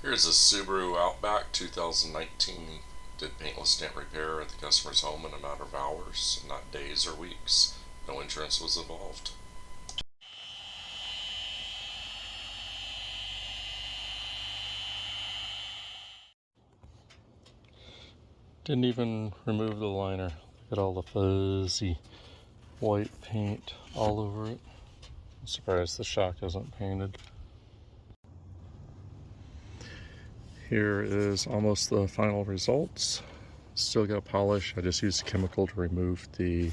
Here's a Subaru Outback 2019. Did paintless dent repair at the customer's home in a matter of hours, not days or weeks. No insurance was involved. Didn't even remove the liner. Look at all the fuzzy white paint all over it. I'm surprised the shock isn't painted. Here is almost the final results. Still got polish. I just used a chemical to remove the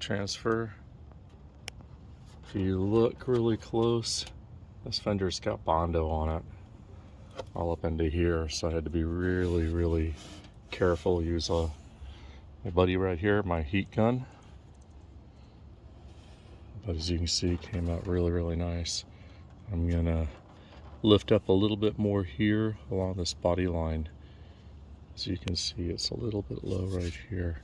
transfer. If you look really close, this fender's got Bondo on it all up into here, so I had to be really careful. Use my buddy right here, my heat gun. But as you can see, it came out really nice. I'm gonna lift up a little bit more here along this body line. As you can see, it's a little bit low right here,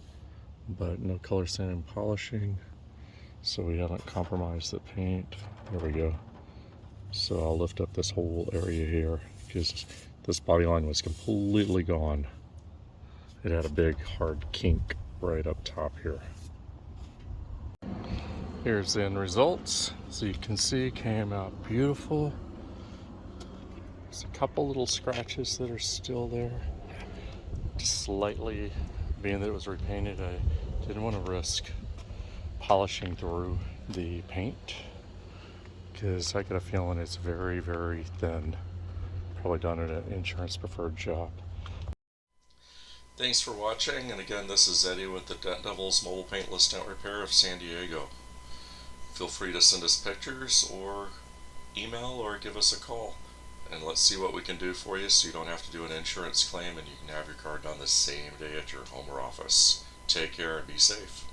but no color sanding and polishing, so we haven't compromised the paint. There we go. So I'll lift up this whole area here because this body line was completely gone. It had a big hard kink right up top here. Here's the end results. So you can see, came out beautiful. There's a couple little scratches that are still there. Just slightly, being that it was repainted, I didn't want to risk polishing through the paint because I got a feeling it's very thin. Probably done at an insurance preferred job. Thanks for watching, and again, this is Eddie with the Dent Devils Mobile Paintless Dent Repair of San Diego. Feel free to send us pictures or email or give us a call, and let's see what we can do for you so you don't have to do an insurance claim and you can have your car done the same day at your home or office. Take care and be safe.